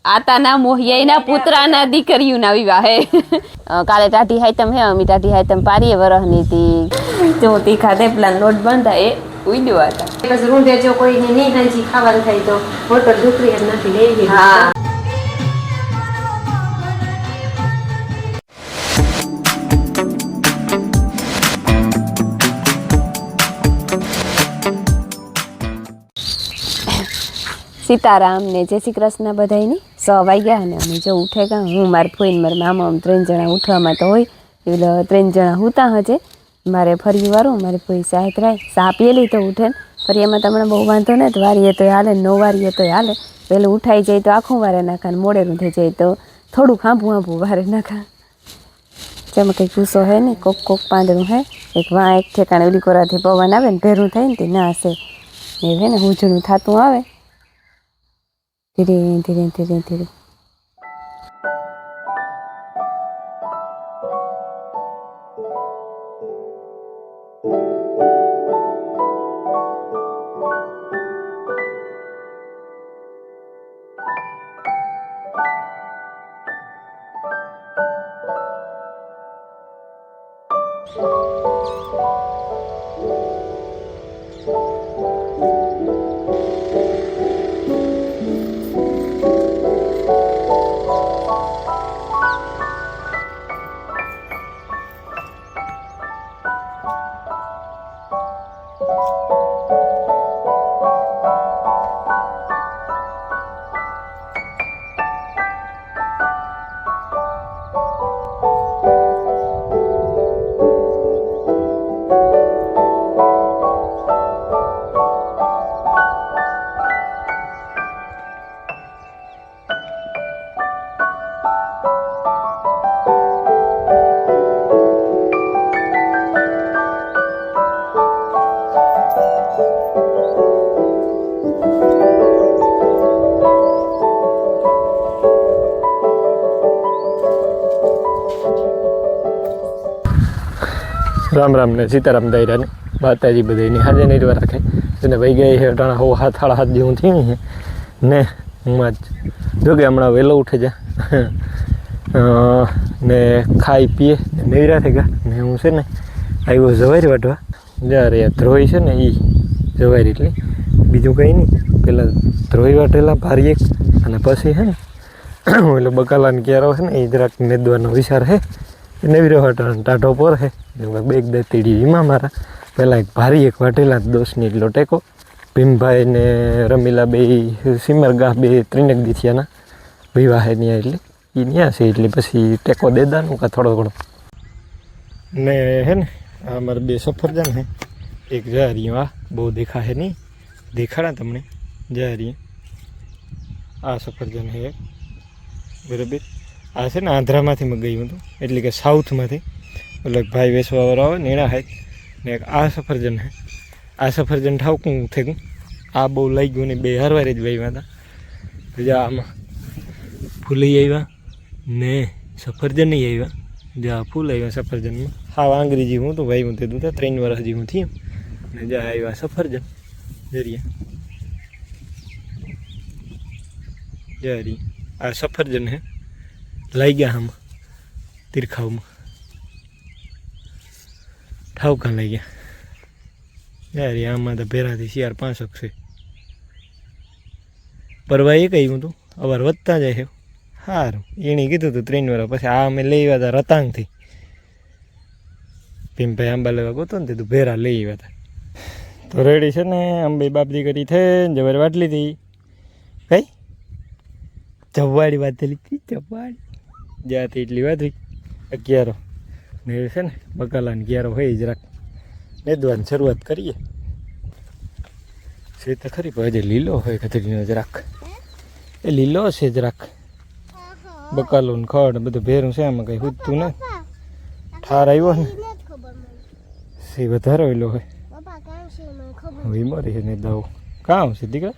આતાના મોહિયાના પુત્રાના દીકરીઓના વિવાહ હે કાલે ટાઢી હાઈતમ હે અમી ટાઢી હાઈતમ પારીએ વરહની તી જો તીખા થેપલા લોટ બંધા એ ઉડ્યો હતા બસ રૂંઢે જો કોઈને નહીં હાંજી ખાવાનું થાય તો હોટલ ઢુકરી જ નથી લેવી. હા સીતારામ ને જય શ્રી કૃષ્ણ બધાયની 6 વાગ્યા ને અમે જો ઉઠે ગયા હું મારા ફોઈને મારા મામા આમ 3 જણા ઉઠવામાં તો હોય એટલે 3 જણા હુતા હજે મારે ફરી વારું મારે કોઈ સાહેબ રાય સા પીએલી તો ઉઠે ને ફરી એમાં તમને બહુ વાંધો ને વારીએ તો હાલે 9 વારીએ તો હાલે પહેલું ઉઠાઈ જાય તો આખું વારે નાખા ને મોડેરું થઈ જાય તો થોડું ખાંભું વારે નાખા જેમાં કંઈ ગુસ્સો હે ને કોક પાંદડું હે એક એક ઠેકાણે ઓલી કોરાથી પવન આવે ને ભેરું થાય ને તે ના હશે એ હે ને હુંજણું થતું આવે ધીરે ધીરે ધીરે ધીરે राम राम ने सीताराम दायरा ने माताजी बधाई हाजे नहीं राखे ने वही गई है अटाणा हो हाथ हाड़ा हाथ जेवं थी ने हूँ जो कि हमणां वेलो उठे जा ने खाई पीए नैरा थे गया ने हूँ से ने आव्यो जवारी वाटवा जયારે ધ્રોઈ છે ને એ જવારી એટલે બીજું કંઈ નહીં પેલા ધ્રોઈ વાટેલા ભારી એક અને પછી છે ને એટલે બકાલાને ક્યારો છે ને એ જરાક નેદવાનો વિચાર છે નવી રવાટા ટાઢો પર છે બેગ દતીડી વીમા મારા પહેલાં એક ભારી એક વાટેલા 10 એટલો ટેકો ભીમભાઈ ને રમીલા બે સિમરગાહ બે ત્રિનેક દીથિયાના વિવાહ ત્યાં એટલે એ ત્યાં છે એટલે પછી ટેકો દેદાનું કાં થોડો ઘણો ને હે ને આ મારા 2 સફરજન હે એક જારી આ બહુ દેખા હે નહીં દેખાડા તમને જારી આ સફરજન હે બરાબર આ છે ને આંધ્રામાંથી મંગાવ્યું હતું એટલે કે સાઉથમાંથી એટલે ભાઈ વેચવાવાળો આવે ને એના હાથ ને એક આ સફરજન હે આ સફરજન ઠાવકું થઈ ગયું આ બહુ લઈ ગયું ને 2 હરવારે જ વાવ્યા હતા બીજા આમાં ફૂલી આવ્યા ને સફરજન નહીં આવ્યા જ્યાં ફૂલ આવ્યા સફરજનમાં હા આંગળી જેવું તો વાવ્યું તે દૂધ 3 વર્ષ જેવું થયું ને જ્યાં આવ્યા સફરજન જરી આ સફરજન હે લઈ ગયા આમાં તીરખાવમાં ઠાવકા લઈ ગયા યાર આમાં તો ભેરાથી 4-5 છે પરવા એ કહ્યું હતું અવાર વધતા જાય છે સારું એણે કીધું હતું 3 વર્ષ પછી આ અમે લઈ આવ્યા હતા રતાંગથી ભીમભાઈ આંબા લેવા ગોતો ને તું ભેરા લઈ આવ્યા હતા તો રેડી છે ને અંબે બાપદી કરી થઈ જવાર વાટલી હતી કઈ જવાડી વાતેલી હતી જવાડી જ્યાંથી એટલી વાતવી 11 ને છે ને બકાલાની 11 હોય જરાક નેદવાની શરૂઆત કરીએ છે તો ખરી પણ હજી લીલો હોય કથરીનો જરાક એ લીલો છે જરાક બકાલો ને ખડ બધું ભેરું છે આમાં કંઈ હૂજતું ને ઠાર આવ્યો ને સી વધારે ઓઈલો હોય વીમારી છે ને દવો કામ છે દીકરા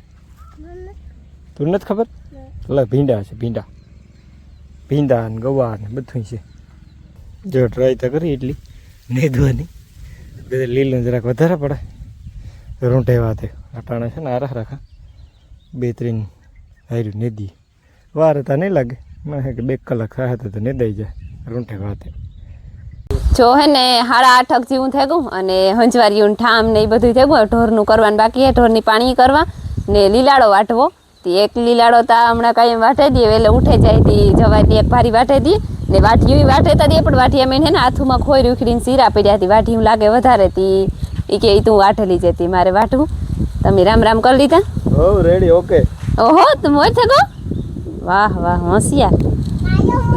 તું નથી ખબર એટલે ભીંડા છે ભીંડા ને ગવાર ને બધું છે જો ટ્રાય તો કરી એટલી નેદવાની બધે લીલું જરાક વધારે પડે રૂંઢેવા તે અટાણે છે ને આરસ રાખા 2-3 હાર્યું નેદી વાર હતા નહીં લાગે મને કે 2 કલાક થાય તો નહીં દઈ જાય રૂંઠે ખાતે જો હે ને 8:30 જેવું થઈ ગયું અને હંજવારીયું ઠામ ને એ બધું થઈ ગયું ઢોરનું કરવાનું બાકી હે ઢોરની પાણી કરવા ને લીલાડો વાટવો તે એક લીલાડો તા હમણાં કાંઈ વાટે દે એટલે ઉઠે જાય તી જવાથી એક ભારી વાટે દે ને વાટીયું વાટે તા દે પણ વાટીયા મેં હે ને હાથમાં ખોઈ ઉખડીને સીરા પડ્યા હતી વાટીયું લાગે વધારે તી એ કે તું વાટેલી જતી મારે વાટવું તમે રામ રામ કરી લીધા હો રેડી ઓકે ઓહો તું મોર થગો વાહ વાહ હોશિયાર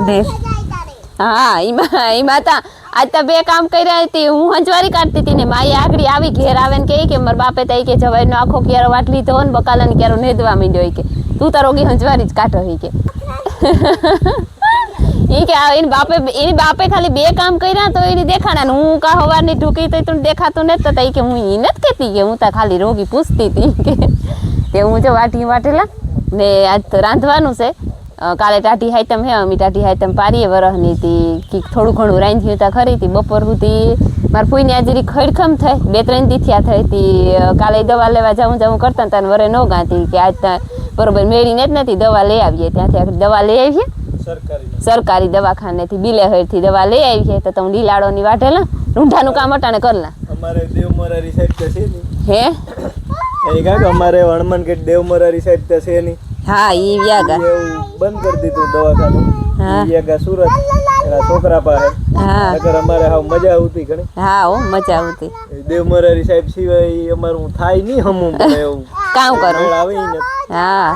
ને હા એમાં તા આજ તો 2 કામ કર્યા હતી હું હંજવારી કાઢતી હતી ને માઈ આગળ આવી ઘેર આવે ને કે મારા બાપે તો કે જવાઈનો આખો ક્યારો વાટલી તો ને બકાલાને ક્યારો નેદવા માંડ્યો કે તું તારો કે હંજવારી જ કાઢો કે એ કે એની બાપે ખાલી 2 કામ કર્યા તો એની દેખાણા હું કા હવારની ઢૂકી તો તું દેખાતું નથી તો કે હું ઈ નથી કહેતી કે હું તો ખાલી રોગી પૂછતી હતી કે હું જો વાટેલા ને આજ તો રાંધવાનું છે કાલે ટાઢી હાઈતમ હે અમી ટાઢી હાઈતમ પારીએ વરહની હતી કે થોડું ઘણું રાંધ્યું તા ખરી હતી બપોર સુધી મારા ફૂઈને આજરી ખડખમ થઈ 2-3 દી થયા થઈ હતી કાલે દવા લેવા જાઉં કરતા તા વરે ન ગાતી કે આજ બરોબર મેળીને જ નથી દવા લઈ આવીએ ત્યાંથી આગળ દવા લઈ આવીએ સરકારી દવાખાનેથી બિલેહરથી દવા લઈ આવીએ તો તમે લીલાડોની વાટેલા રૂંઢાનું કામ અટાણે કરલા અમારે દેવમરારી સાહેબ તો છે નહીં હે એ કાક અમારે વણમન કે દેવમરારી સાહેબ તો છે નહીં હા ઈ વ્યાગા બંધ કરી દીધું દવાખાનું વ્યાગા સુરત એના છોકરા પાસે હા અગર અમારે હાવ મજા આવતી ઘણી હા હો મજા આવતી દેવમરારી સાહેબ સિવાય અમારું થાય નહીં હમું પડે એવું કામ કરો આવે ને હા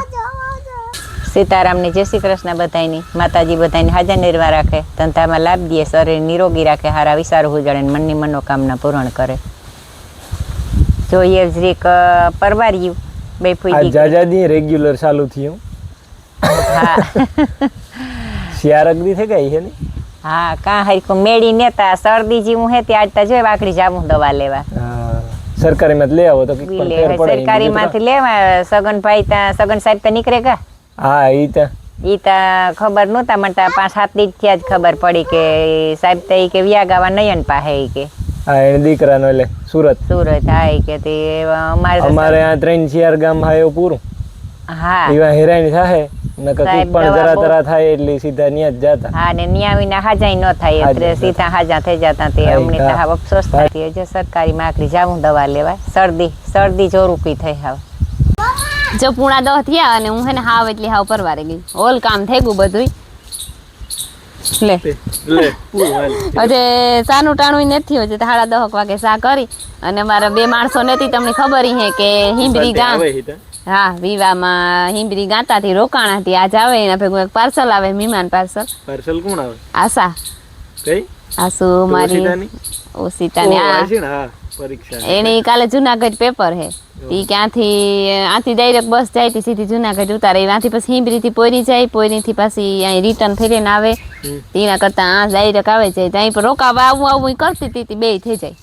સીતારામની જય શ્રી કૃષ્ણ બધાયની માતાજી બધાયને હાજર નિર્વાહ રાખે ધંધામાં લાભ દે શરીર નિરોગી રાખે હારા વિચારો ઉજાડે મનની મનોકામના પૂર્ણ કરે જોઈએ જરીક પરવાર્યું બે ફૂઈ જાજાદી રેગ્યુલર ચાલુ થયું હા શિયારક દી થઈ ગઈ છે ને હા કાં હરખું મેળી નેતા શરદી જેવું હે તે આજ તો જોઈ વાકડી જાવું દવા લેવા સરકારી માં લઈ આવો તો કંઈક પણ ફેર પડે સરકારી માંથી લેવા સગનભાઈ ત્યાં સગન સાહેબ તો નીકળે કા હા ઈ તો ખબર નહોતા મને 5-7 દી થયા જ ખબર પડી કે સાહેબ તો ઈ કે વ્યાગાવા નયન પાસે ઈ કે હા એને દીકરાનો એટલે સુરત હા ઈ કે તે અમારે આ 3-4 ગામ હા એવું પૂરું હા એવા હેરાની થાય નકર કંઈક પણ જરા તરા થાય એટલે સીધા ન્યા જ જાતા હા ને ન્યા વિના હાજાઈ ન થાય એટલે સીધા હાજા થઈ જતા તે અમને તો હા અફસોસ થતી જે સરકારી માકડી જાવું દવા લેવા શરદી જોરુકી થઈ હાવ જો પૂણા 10 થયા અને હું હે ને હાવ એટલી હાવ પરવારે ગઈ ઓલ કામ થઈ ગયું બધું લે હજે સાનું ટાણું નથી હજે 10:30 વાગે સા કરી અને મારા 2 માણસો નથી તમને ખબર હે કે હિંબરી ગામ હા વિવામાં હિંબરી ગાતાથી રોકાણાથી આજ આવે એના ભેગું એક પાર્સલ આવે મહેમાન પાર્સલ કોણ આવે આશા કઈ આસુ મારી ઓસીતાની આ પરીક્ષા એની કાલે જુનાગઢ પેપર હે ઈ ક્યાંથી આથી ડાયરેક્ટ બસ જાય તી સીધી જુનાગઢ ઉતારે ત્યાંથી પછી હિંબરીથી પોરી જાય પોરીથી પાછી અહીં રિટર્ન થઈને આવે તેના કરતા આ ડાયરેક્ટ આવે જાય ત્યાં પર રોકાવા આવું કરતી હતી 2 થઈ જાય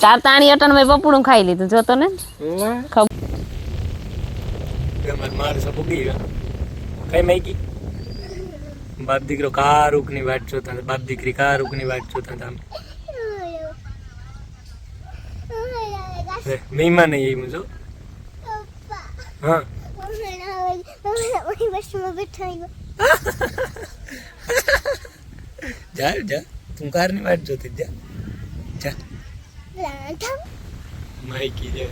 તાતાણી અટણ મેં પપડું ખાઈ લીધું જોતો ને બાપ દીકરો કારુકની વાટ જોતા બાપ દીકરી કારુકની વાટ જોતા હતા મહેમાન આવી જો હા જા તું કારની વાટ જોતી જા માઈકી જા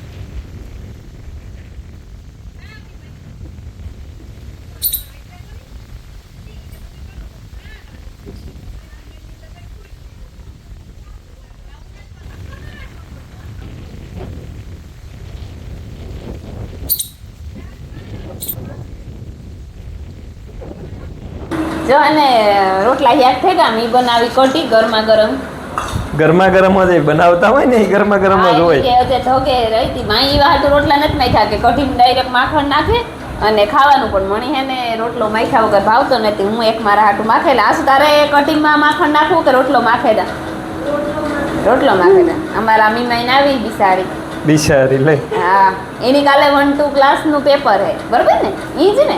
જો અને રોટલા યાદ થઈ ગયા મી બનાવી કઢી ગરમા ગરમ જ બનાવતા હોય ને ગરમા ગરમ જ હોય કે તે ધોકે રહીતી માઈ વાટ રોટલા નથી નાખ્યા કે કઢી ડાયરેક્ટ માખણ નાખે અને ખાવાનું પણ મણી હે ને રોટલો માખ્યા વગર ભાવતો નથી હું એક મારા હાટું માખેલા આસુ તારે કઢીમાં માખણ નાખવું કે રોટલો માખેલા અમારા મીમાઈને આવી બિસારી લઈ હા એની કાલે 1-2 ક્લાસનું પેપર હે બરોબર ને ઈ જ ને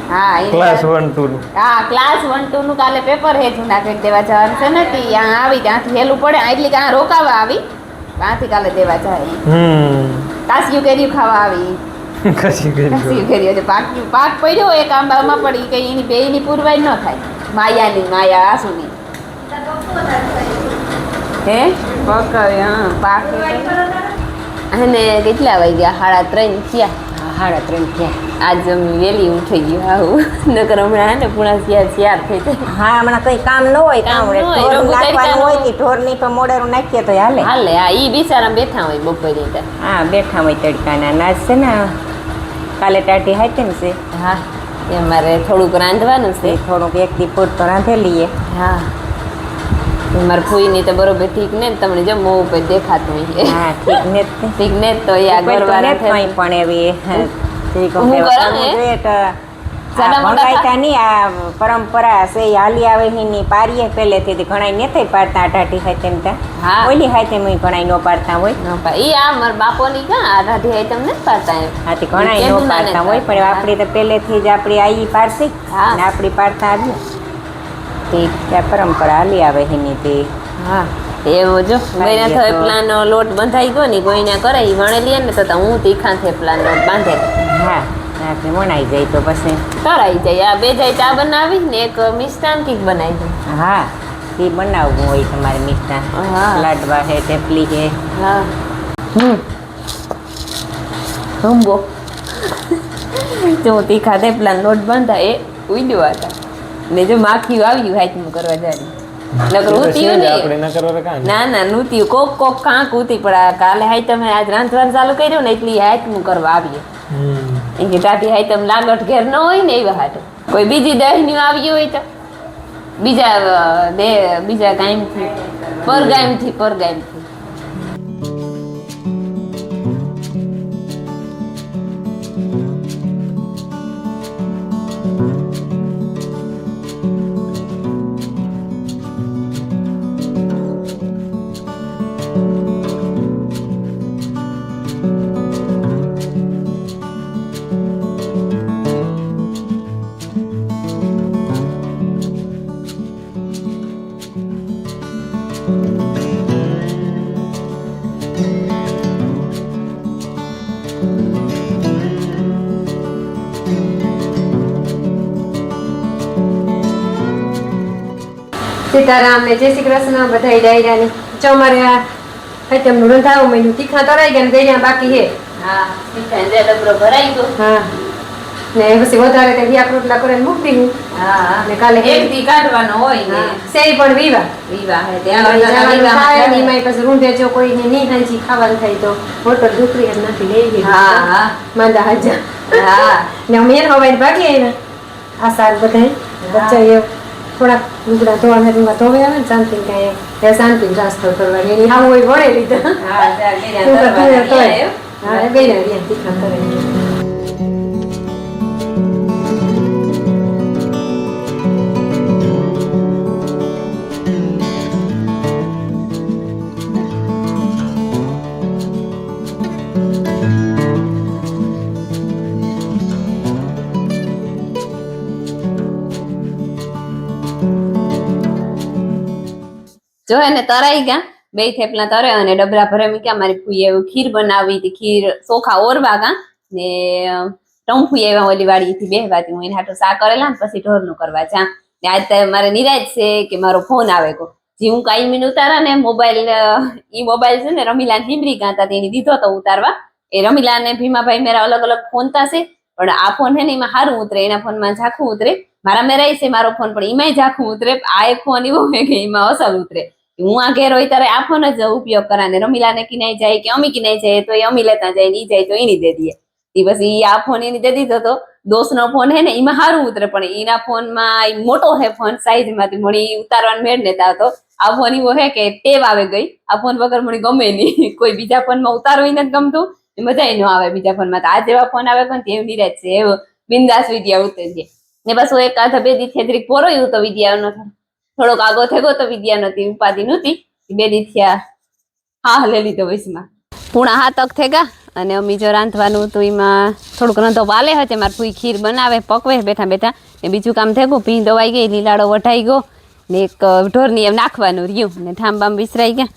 હા ક્લાસ 1-2 હા ક્લાસ 1-2 નું કાલે પેપર હે જુનાગઢ દેવા જવાનું છે ને ત્યાં આવી ત્યાંથી હેલું પડે એટલે કે આ રોકાવા આવી ત્યાંથી કાલે દેવા જાય તાસિયું કેરીયું ખાવા આવી કશી કરી કસી કરી એટલે પાક પડ્યો એક આંબામાં પડી કઈ એની બેયની પુરવાઈ ન થાય માયાની માયા આસુની હે પકડ હા પાક અને કેટલા વાગ્યા 3:30 થયા 3:30 થયા આજ વેલી ઉઠી ગયું આવું નકર હમણાં ને પૂણા શિયાર થઈ જાય હા હમણાં કઈ કામ ન હોય કામ કામ ન હોય, ઢોર રંગુ નાખવાનું તડકાનું. હોય કે ઢોરની તો મોડેરું નાખીએ તો હાલે હાલે હા ઈ બિચારા બેઠા હોય બપોરે ત્યાં હા બેઠા હોય તડકાના નાચ છે ને કાલે ટાટી હાથે ને છે હા એ મારે થોડુંક રાંધવાનું છે તે થોડુંક એક દી પૂરતો રાંધે લઈએ હા મારા ફૂઈની તો બરોબર ઠીક ને તમને જો મોં ઉપર દેખાતું હોય હા ઠીક ને જ તે. ઠીક ને જ તો એ આ ઉપર તો ઘરવાળા ને જ કંઈ પણ એવી ઠીક હું હવે કરું કરવું ને? જોઈએ તો સાડા મોટા ભંગાઈતા નહીં આ પરંપરા છે એ હાલી આવે એની પારીએ પહેલેથી જ ઘણાય નથી પાડતા ટાટી હાથે તેમ હા. ત્યાં ઓલી હાથે મેં ઘણાય ન પાડતા હોય ઈ આ મારા બાપોની ક્યાં આ રાધી આઈ તમને જ પાડતા એમ આથી ઘણાય ન પાડતા હોય પણ આપણી તો પહેલેથી જ આપણી આઈ પાડતી હા. ને આપણી પાડતા આવીએ ઠીક ત્યાં પરંપરા હાલી આવે એની તે હા એવો જો મહિના લાગીએ થયો તો. પ્લાનનો લોટ બંધાઈ ગયો ને કોઈને કરે ઈ વણેલી ને તો હું તીખા થેપલા લોટ બાંધે હા આપણે વણાઈ જાય તો પછી તરાઈ જાય આ બે જાય ચા બનાવી ને એક મિષ્ટાન કીક બનાવી દે હા એ બનાવવું હોય તમારે મિષ્ટાન હા. લાડવા છે ટેપલી છે હા હંબો જો તીખા થેપલા લોટ બાંધા એ ઉડ્યો હતા ને જો માખીયું આવ્યું હાથમાં કરવા જાય નકર ઉતીયું નહીં આપણે ન કરવા કાંઈ ના ના નૂત્યું કોક કાંક ઉતી પણ આ કાલે હાઈ તમે આજ રાંધવાનું ચાલુ કર્યું ને એટલી હાથમું કરવા આવીએ એ કે ટાટી હાઈ તમે લાગટ ઘેર ન હોય ને એવા હાટે કોઈ બીજી દહીનું આવ્યું હોય તો બીજા ગામથી પરગામથી સીતારામ ને જય શ્રી કૃષ્ણ બધાય ડાયરાની જો અમારે આ આઈટમનું રંધાવું મહિનું તીખા તરાઈ ગયા ને ગળ્યા બાકી છે હા મીઠા ડબરો ભરાઈ ગયો હા ને પછી વધારે તે વિયા રોટલા કરીને મૂકી દીધું હા ને કાલે એક દી કાઢવાનો હોય ને સેઈ પણ વિવા વિવાહ હે જવાનું થાય ને ત્યાં એમાંય પછી રૂંઢે જો કોઈને નહીં હાંજી ખાવાનું થાય તો હોટલ દુકરી એમ નથી લઈ ગઈ હા હા માંદા હાજા હા ને અમે એને હવાઈ ભાગીએ ને આ સાલ બધાય બચ્ચા એ થોડાક લુગડા ધોવા ધોવે આવે ને શાંતિ કાંઈ શાંતિ નાસ્તો કરવાની એની હાવ હોય વળે લીધા હા ત્યાં ગયા હા બે ને તીખા કરે જો એને તરાઈ ગયા બે થેપલા તરે અને ડબરા ભરે મૂક્યા મારી ફૂઈએ એવું ખીર બનાવી હતી ખીર ચોખા ઓરવા ગા ને ટંફુઈ એવા ઓલી વાડીથી બેહવાતી હું એને હાટું સા કરેલા ને પછી ઢોરનું કરવા જા ને આજ તો મારે નિરાજ છે કે મારો ફોન આવે ગયો જે હું કાયમી ઉતારા ને મોબાઈલ છે ને રમીલા હિમરી ગાતા તેની દીધો તો ઉતારવા એ રમીલા ને ભીમાભાઈ મેરા અલગ અલગ ફોન તાશે પણ આ ફોન હે ને એમાં સારું ઉતરે એના ફોનમાં ઝાખું ઉતરે મારા મેરાય છે મારો ફોન પણ એમાંય ઝાખું ઉતરે આ એક ફોન એવો હે કે એમાં અસર ઉતરે હું આ ઘેર હોય ત્યારે આ ફોન જ ઉપયોગ કરા ને રમીલાને કિનાઈ જાય કે અમી કિનાઈ જાય તો એ અમી લેતા જાય ને ઈ જાય તો એની દે દઈએ પછી આ ફોન એની દે દીધો તો દોસ્તનો ફોન હે ને એમાં સારું ઉતરે પણ એના ફોનમાં મોટો હે ફોન સાઈઝ માંથી મળી ઉતારવાનો મેળ નેતા હતો આ ફોન એવો હે કે ટેવ આવે ગઈ આ ફોન વગર મને ગમે નહીં કોઈ બીજા ફોનમાં ઉતારવું નથી ગમતું મજા ન આવે બીજા ફોનમાં તો આ જેવા ફોન આવે પણ તેવ નિરાજ છે એવું બિંદાસ વિદ્યા ઉતરે છે ને બસ એક આધા બે દી થેદરીક પોરોયું તો વિદ્યા નો થોડોક આગો થયો તો વિદ્યા નથી ઉપાધિ નહોતી બે દી થયા હા લઈ લીધો વૈશમાં પૂણા હાથક થઈ ગયા અને અમી જો રાંધવાનું તો એમાં થોડુંક રંધો પાલે હશે મારે ફૂઈ ખીર બનાવે પકવે બેઠા બેઠા ને બીજું કામ થયું ભીં દવાઈ ગઈ લીલાડો વઢાઈ ગયો ને એક ઢોરની એમ નાખવાનું રહ્યું ને ઠામ બામ વિસરાઈ ગયા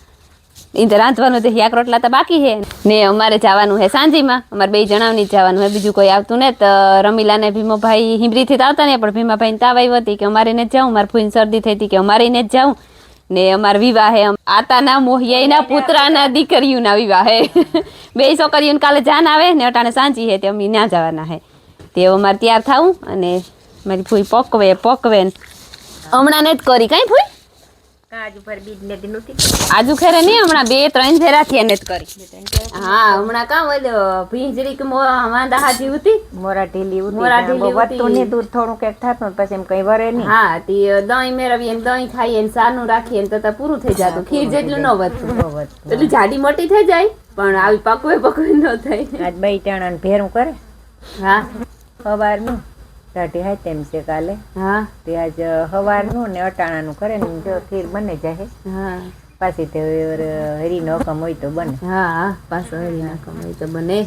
એ તો રાંધવાનું તો શાક રોટલા તો બાકી છે ને અમારે જવાનું છે સાંજીમાં અમારે 2 જણાની જ જવાનું છે બીજું કોઈ આવતું ને તો રમીલા ને ભીમાભાઈ હિમરીથી તો આવતા ને પણ ભીમાભાઈને તાવ આવ્યો હતી કે અમારે ને જ જાઉં મારી ફૂઈને શરદી થઈ હતી કે અમારે ને જ જાઉં ને અમારા વિવાહ હે આતાના મોહિયાઈના પુત્રાના દીકરીઓના વિવાહ હે 2 છોકરીઓને કાલે જાન આવે ને અટાણે સાંજી હે તે અમે ના જવાના હે તે અમારે તૈયાર થાવું અને મારી ફૂઈ પકવે ને હમણાં ને જ કરી કઈ ફૂઈ કાજુ પર બીજ ને નહોતી આજુ ખેરે નહીં હમણાં 2-3 ફેરા થી એને જ કરી હા હમણાં કામ ઓલો ભીંજરી માંદા હાજી હતી મોરા ઢીલી મોરા ઢીલી વધતું નહીં દૂધ થોડું કંઈક થતું પછી એમ કઈ વરે નહીં હા તે દહીં મેળવીએ ને દહીં ખાઈએ ને સાનું રાખીએ ને તો પૂરું થઈ જતું ખીર જેટલું ન વધતું એટલું જાડી મોટી થઈ જાય પણ આવી પકવે ન થાય આજ 2 ટાણા ને ભેરું કરે હા સવારનું ટાઢી હાય તેમ છે કાલે હા તે આજ સવારનું ને અટાણાનું કરે ને જો ખીર બને જાય હા પાછી તે હરીનો હકમ હોય તો બને હા પાછો હરી નાખો તો બને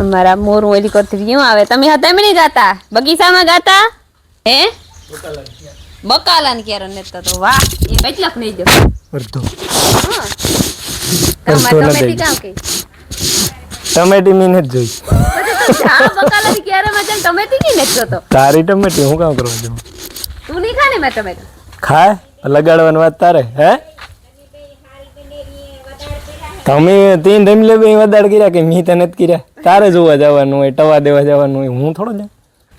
અમારા મોરું ઓલી કરતી કેવું આવે તમે હતા એમ નહીં ગાતા બગીચામાં ગાતા હે બકાલા ને ક્યારે ને તો વાહ એ કેટલાક નહીં દો અડધો ટમેટી કામ કે ટમેટી મેં નથી જોઈ બકાલા ની ક્યારે માં ચાલ ટમેટી નહીં નેચતો તો તારી ટમેટી હું કામ કરવા દઉં તું નહીં ખા ને મેં ટમેટો ખાય લગાડવાની વાત તારે હે તમે 3 રમી લે વધારે કર્યા કે મેં તને જ કર્યા તારે જોવા જવાનું હોય ટવા દેવા જવાનું હોય હું થોડો જાઉં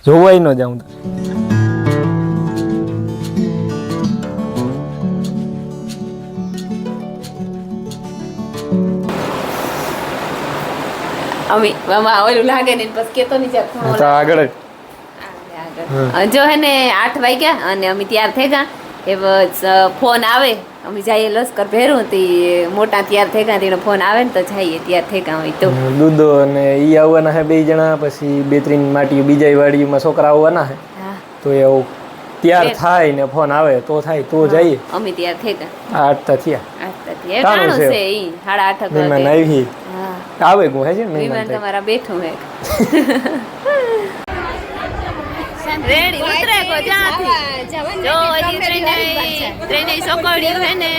જોવાય ન જાઉં તો અમી મામા ઓલું લાગે ને પછી કેતો નહીં જા થોડો તો આગળ જો હે ને 8 વાગ્યા અને અમે તૈયાર થઈ ગયા એ ફોન આવે અમે જઈએ લશ્કર ભેરું તે મોટા તૈયાર થઈ ગયા તેનો ફોન આવે ને તો જઈએ તૈયાર થઈ ગયા હોય તો દૂધો અને ઈ આવવાના હે 2 જણા પછી 2-3 માટીઓ બીજા વાડીમાં છોકરા આવવાના હે હા તો એવું તૈયાર થાય ને ફોન આવે તો થાય તો જઈએ અમે તૈયાર થઈ ગયા 8 તા થયા 8 થયા કાણું છે ઈ 8:30 મહેમાન આવી હા આવે ગો હે છે ને વિમાન તમારા બેઠું હે રેડી ઉતરે કો જાતી જો હજી ટ્રેને સોકડ્યું હે ને